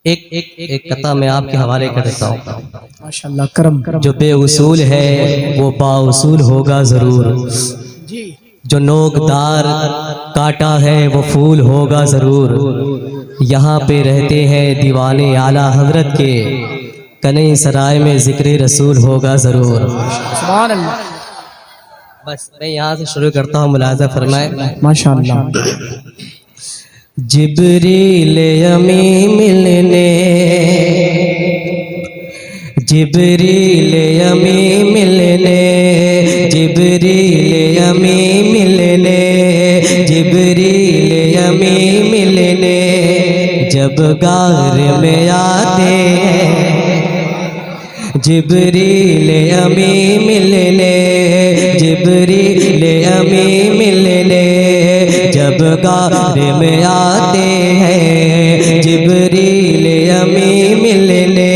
एक कथा मैं आपके हवाले कर देता हूँ। माशाल्लाह करम जो बेउसूल है वो बाउसूल होगा जरूर, जो नोकदार काटा है वो फूल होगा जरूर। यहाँ पे रहते हैं दीवाने आला हजरत के, कनई सराय में जिक्र रसूल होगा जरूर। सुभान अल्लाह। बस मैं यहाँ से शुरू करता हूँ, मुलाजा फरमाए। माशाल्लाह। जिब्रील अमी मिलने, जिब्रील अमी मिलने, जिब्रील अमी मिलने, जिब्रील अमी मिलने जब गार में आते हैं, जिब्रील अमी मिलने, जिब्रील अमी मिलने जब गार में आते हैं, जिब्रील अमी मिलने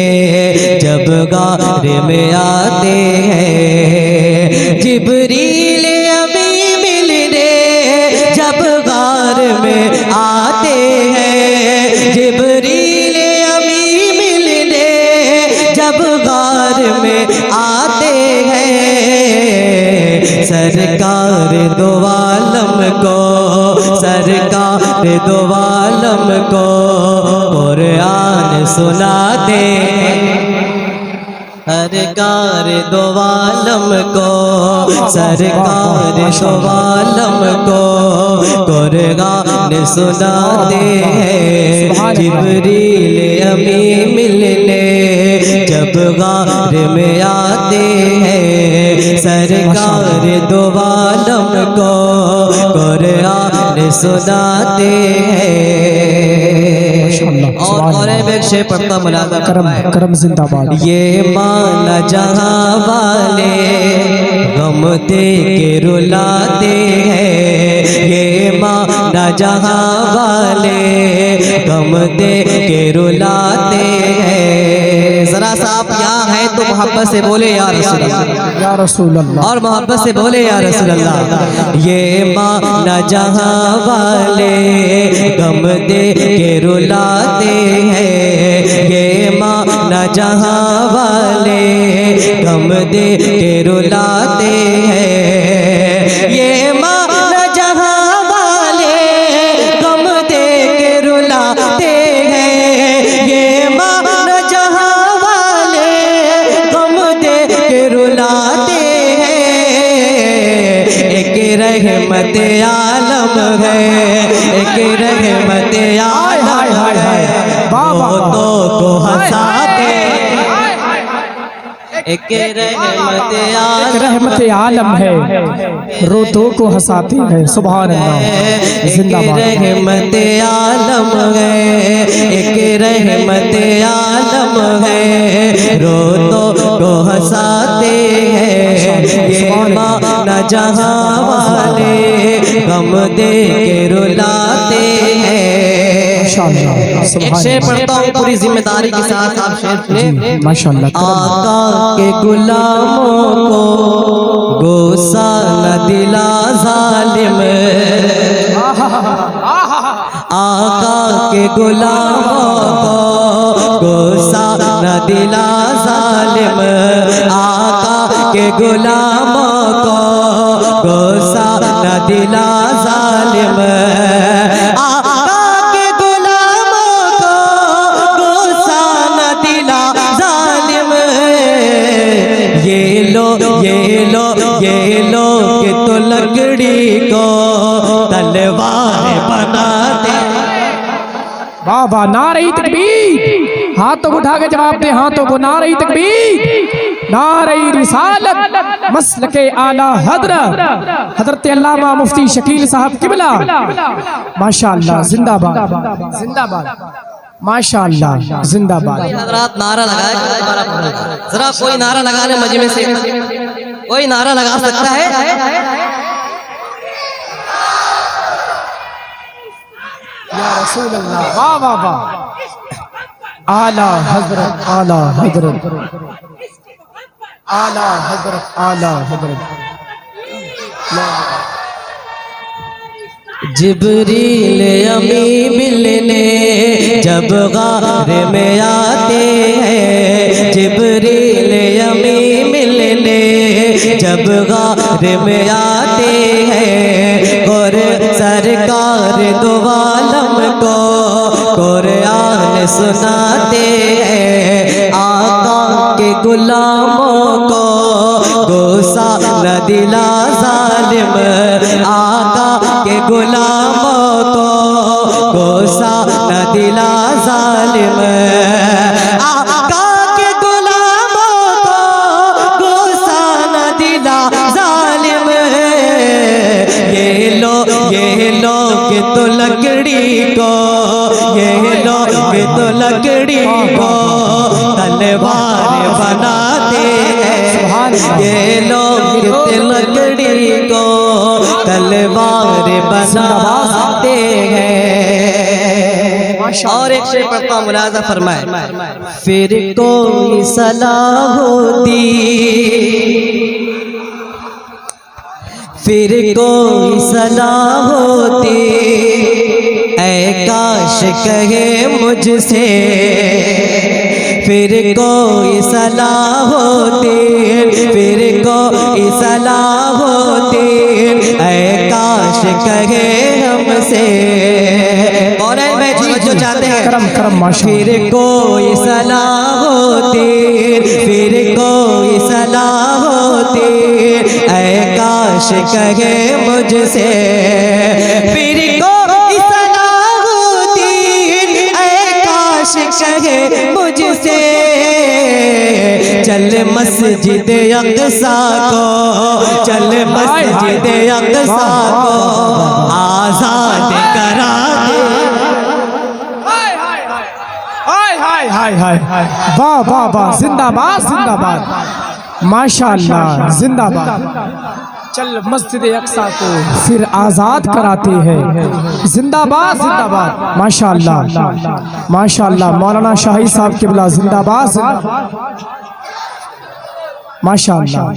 जब गार में आते हैं, जिब्रील अमी मिलने जब गार में आते हैं, जिब्रील अमी मिलने जब गार में आते हैं, सरकार दो आलम को, सरकार दो आलम को कुरान सुनाते हैं, सरकार दो आलम को, सरकार दो आलम को कुरान सुनाते हैं, जिब्रील अमी मिलने जब गार में आते हैं, सरकार दो आलम को कुरान सुनाते हैं। और एक शेर पढ़ता मुलाजा करम करम जिंदाबाद। ये माना जहाँ वाले गम दे के रुलाते हैं, ये माना जहाँ वाले गम दे के रुलाते हैं। जरा सा आप यहाँ हैं तो मोहब्बत से बोले या रसूल अल्लाह, या रसूल अल्लाह, और मोहब्बत से बोले या रसूल अल्लाह। ये माना जहाँ वाले गम दे के रुलाते हैं, ये माना जहाँ वाले गम दे के रुलाते हैं, ये माना जहाँ वाले गम दे के रुलाते हैं, ये माना जहाँ वाले गम दे के रुलाते हैं। एक रहमत आलम है, एक रहमत आलम है, बहुतों को हंसाते, एक रहमत आलम है, रोतों को हंसाते हैं। सुभान अल्लाह जिंदाबाद। रहमत आलम है, एक रहमत आलम है, रोतों को हंसाते हैं, ये माना जहाँ वाले गम दे के रुलाते हैं। एक शेर पढ़ता हूँ पूरी जिम्मेदारी के साथ, आप शेर सुने। माशाल्लाह। आका के गुलामों को गुस्सा न दिला जालिम, आका के गुलामों को गुस्सा न दिला जालिम, आका के गुलामों को गुस्सा न दिला जालिम, आका के गुलामों को गुस्सा न दिला जालिम। ये लो ये लो ये लो कि तो लकड़ी को तलवार बना दे। वाह वाह, नारे तकबीर। हाथों को उठा के जवाब दे, हाथों को नारे तकबीर, नारे रिसालत, मसलके आला हजरत हजरत अल्लामा मुफ्ती शकील साहब किबला। माशाअल्लाह जिंदाबाद जिंदाबाद, माशाअल्लाह जिंदाबाद। हजरात नारा लगाए, जरा कोई नारा लगाने मजमे से, कोई नारा लगा सकता है? या रसूल अल्लाह, वाह वाह वाह। आला हजरत, आला हजरत, आला हजरत, आला हजरत। जिब्रील अमी मिलने जब गार में आते हैं, जिब्रील अमी मिलने जब गार में आते हैं, और सरकार दो आलम को कुरान सुनाते हैं। आका के गुलामों को गुस्सा न दिला जालिम, आका के गुलामों को गुस्सा न दिला जालिम, आका के गुलामों को गुस्सा न दिला जालिम। ये लोग तो लकड़ी को, ये लोग तो लकड़ी को तलवार बनाते हैं, ये लोग तो लकड़ी को तलवार बनाते हैं। और एक शेर पढ़ता हूं, मुलाजा फरमाए। फिर कोई सलाह होती, फिर कोई सलाह होती, ऐ काश कहे मुझसे, फिर कोई सलाह होती, फिर कोई सलाह होती, ऐ काश कहे हमसे। और मैं जो चाहते हैं करम करम माशाअल्लाह। फिर कोई सलाह होती, फिर कोई सलाह होती, ऐ काश कहे मुझसे, फिर कोई सलाह होती, ऐ काश कहे मुझसे। चल मस्जिद अक़सा को, चल मस्जिद अक़सा को आज़ाद करा दे। हाय हाय हाय, वाह वाह वाह, जिंदाबाद जिंदाबाद, माशाअल्लाह जिंदाबाद। चल मस्जिद अक़सा को फिर आज़ाद कराते हैं, जिंदाबाद जिंदाबाद, माशाअल्लाह माशाअल्लाह। मौलाना शाही साहब क़िबला जिंदाबाद जिंदाबाद, माशाअल्लाह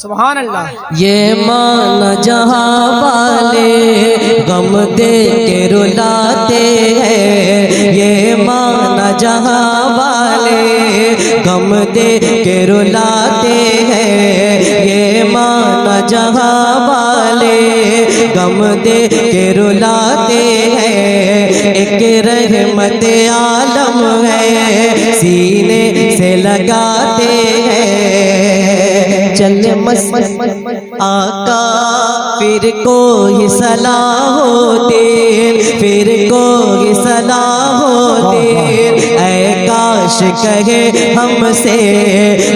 सुभान अल्लाह। ये माना जहाँ वाले गम दे के रुलाते हैं, ये माना जहाँ वाले गम दे के रुलाते हैं, ये माना जहाँ वाले गम दे के रुलाते हैं। एक रहमत आलम है सीने से लगाते हैं। चल आका फिर कोई सलाह होती, फिर कोई सलाह होती, ऐ काश कहे हमसे,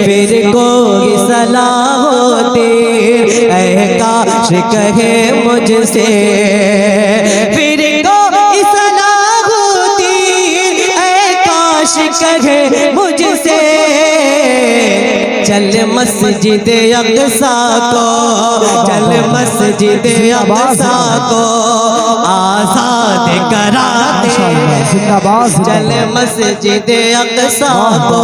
फिर कोई सलाह होती, ऐ काश कहे मुझसे, फिर कोई सलाह होती, ऐ काश कहे मुझसे। चल मस्जिद अक़सा को, चल मस्जिद अक़सा को आज़ाद करा दे। चल मस्जिद अक़सा को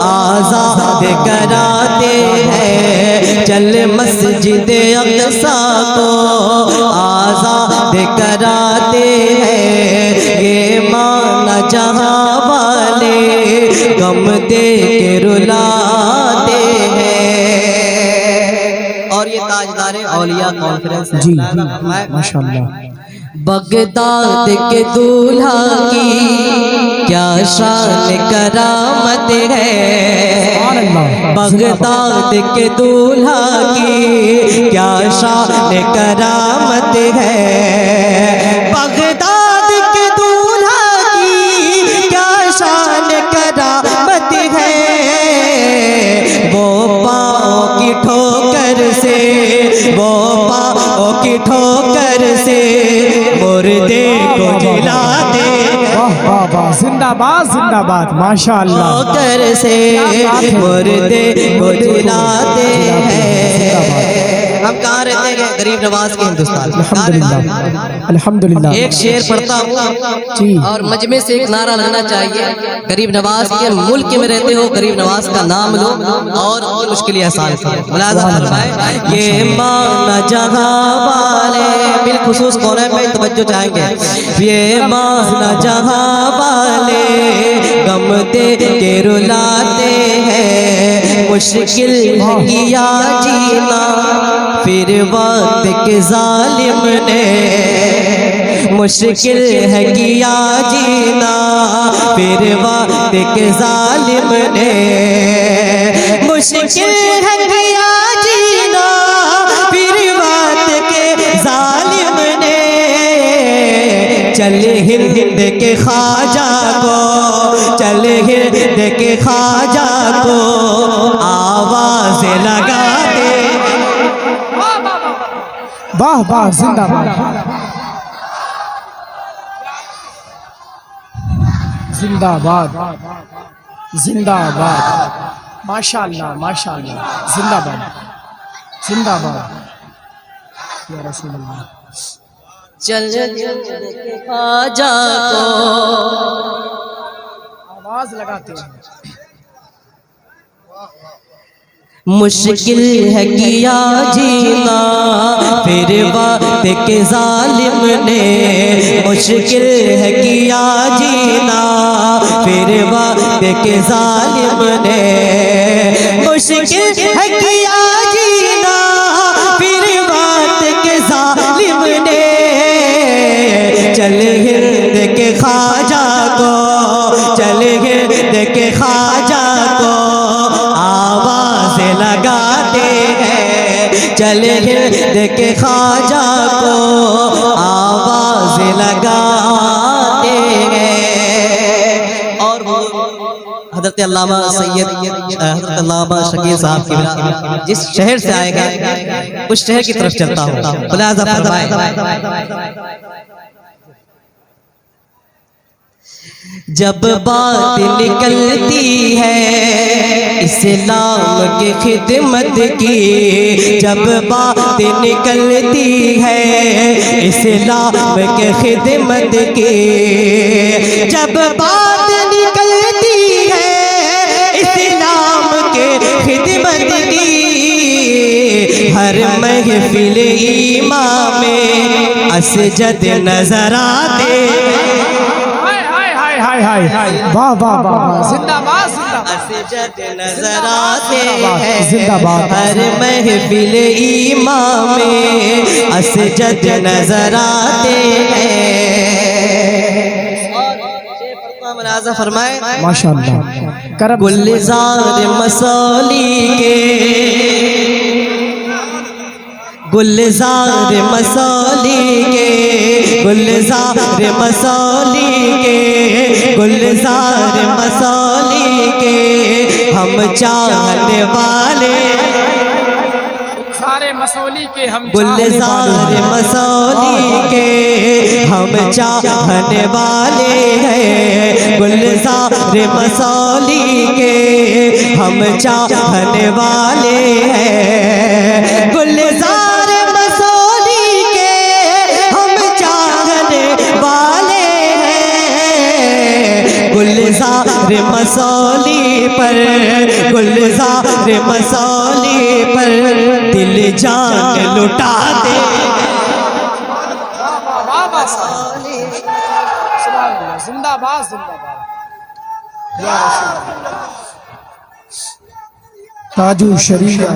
आज़ाद कराते हैं, चल मस्जिद अक़सा को आज़ाद कराते हैं। ये माना जहाँ वाले गम दे के रुलाते हैं। और ये ताजदारे औलिया कॉन्फ्रेंस है जी माशाअल्लाह। बगदाद के दूल्हा की क्या शान करामत है, बगदाद के दूल्हा की क्या शान करामत है, बगदाद के दूल्हा की क्या शान करामत है। वो पाँव की ठोकर से, वो पाँव की ठोकर से मुर्दे को जिलाते, वाह वाह वाह, जिंदाबाद जिंदाबाद, माशाअल्लाह। ठोकर से मुर्दे को जिलाते हैं। हम कहाँ रहते हैं? गरीब नवाज के हिंदुस्तान में। कहाँ रहते हैं? अल्हम्दुलिल्लाह अल्हम्दुलिल्लाह। एक शेर पढ़ता हूँ जी। और मजमे से एक नारा लगना चाहिए। गरीब नवाज के मुल्क में रहते हो, गरीब नवाज का नाम लो और उनकी मुश्किलें आसान करो। मुलाज़ा फरमाए, ये माना जहाँ वाले बिलखुसूस कोने पे तवज्जो चाहेंगे। ये माना जहाँ वाले गम दे के रुलाते हैं, मुश्किल है किया जीना फिर वक्त के जालिम ने, मुश्किल है किया जीना फिर वक्त के जालिम ने, मुश्किल है किया जीना फिर वक्त के जालिम ने। चले हिंद के ख्वाजा को, चले हिंद के ख्वाजा को आवाज लगा दे। वाह वाह, जिंदाबाद जिंदाबाद जिंदाबाद, माशाअल्लाह माशाअल्लाह, जिंदाबाद जिंदाबाद या रसूल अल्लाह। चल के ख्वाजा को आवाज लगाते हैं। मुश्किल है किया जीना फिर वक्त के जालिम ने, मुश्किल है किया जीना फिर वक्त के जालिम ने, मुश्किल है किया जीना फिर वक्त के जालिम ने। चल हिंद के ख्वाजा को, चल हिंद के ख्वाजा को आवाज लगाते हैं, चल हिंद के ख्वाजा को आवाज लगाते हैं। और वो हज़रत अल्लामा सैयद हज़रत अल्लामा शकील साहब की जिस शहर से आएगा उस शहर की तरफ चलता हूँ। मुलाज़ा फरमाए, जब बात निकलती है इस्लाम की खिदमत की, जब बात निकलती है इस्लाम की खिदमत की, जब बात निकलती है इस्लाम के खिदमत की, हर महफिल इमाम में असजद नजर आते। हाय हाय हाय, वाह वाह वाह, जिंदाबाद असजद नजर आते हैं, जिंदाबाद। हर महफिल इमाम में असजद नजर आते हैं। मुलाज़ा फरमाए, माशाअल्लाह करम। गुलजार मसौली के, गुलजार मसौली के, गुलजार मसौली के, गुलजार मसौली के हम चाहने वाले, सारे मसौली के हम गुलजार मसौली के हम चाहने वाले हैं, गुलजार मसौली के हम चाहने वाले हैं, गुलजार गुलजार मसौली पर, गुलजार मसौली पर दिल जान लुटा दे। जिंदाबाद जिंदाबाद या रसूल अल्लाह। ताजु शरीया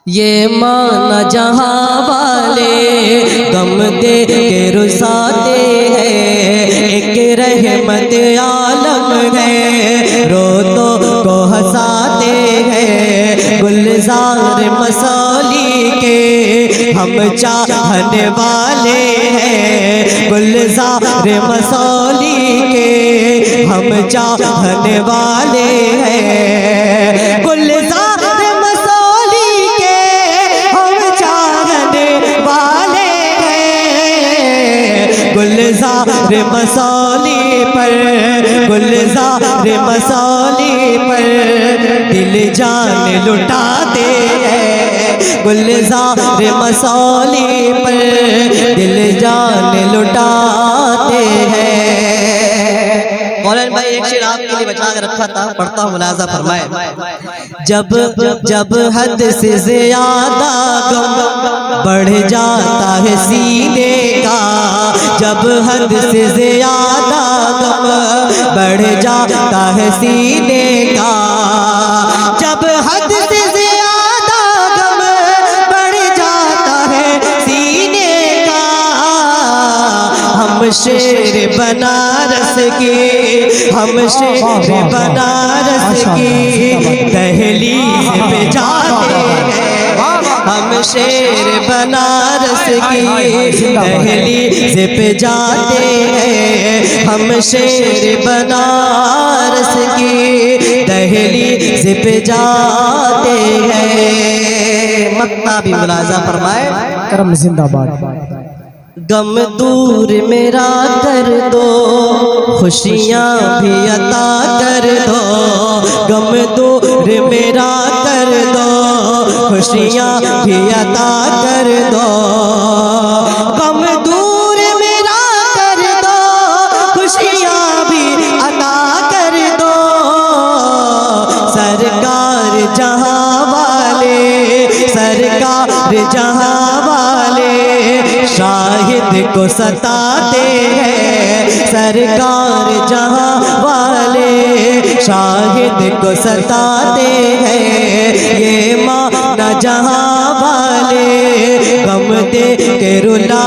ये माना जहाँ वाले गम दे के रुसाते हैं, एक रहमत आलम है रो को हंसाते हैं, गुलजार मसौली के हम चाहने वाले हैं, गुलजार मसौली के हम चाहने वाले हैं, गुलजार मसौली के हम चाहने वाले हैं, मसौली पर, गुलजार मसौली पर दिल जान लुटाते हैं। गुलजार मसौली पर दिल जान लुटाते हैं। मौलाना भाई एक शेर आपके लिए बचा कर रखा था, पढ़ता हूँ, मुलाजा फरमाए। जब जब हद से ज्यादा गम बढ़ जाता है सीने का, जब हद से ज्यादा गम बढ़ जाता है सीने का, जब हद से ज्यादा गम बढ़ जाता है सीने का, हम शेर बनारस के, हम शेर बनारस की दहलीज पे जाते हैं। हम शेर बनारस की दहलीज पे जाते हैं। हम शेर बनारस की दहलीज पे जाते हैं। मक्ता भी मुलाजा फरमाए। करम जिंदाबाद। गम दूर मेरा कर दो, खुशियाँ भी अता कर दो। गम दूर मेरा कर दो, खुशियाँ भी अता कर दो। गम दूर मेरा कर दो, खुशियाँ भी अता कर दो। सरकार जहाँ वाले, सरकार जहाँ वाले शाहिद को सताते हैं। सरकार जहाँ वाले शाहिद को सताते हैं। ये माना जहाँ वाले गम दे के रुला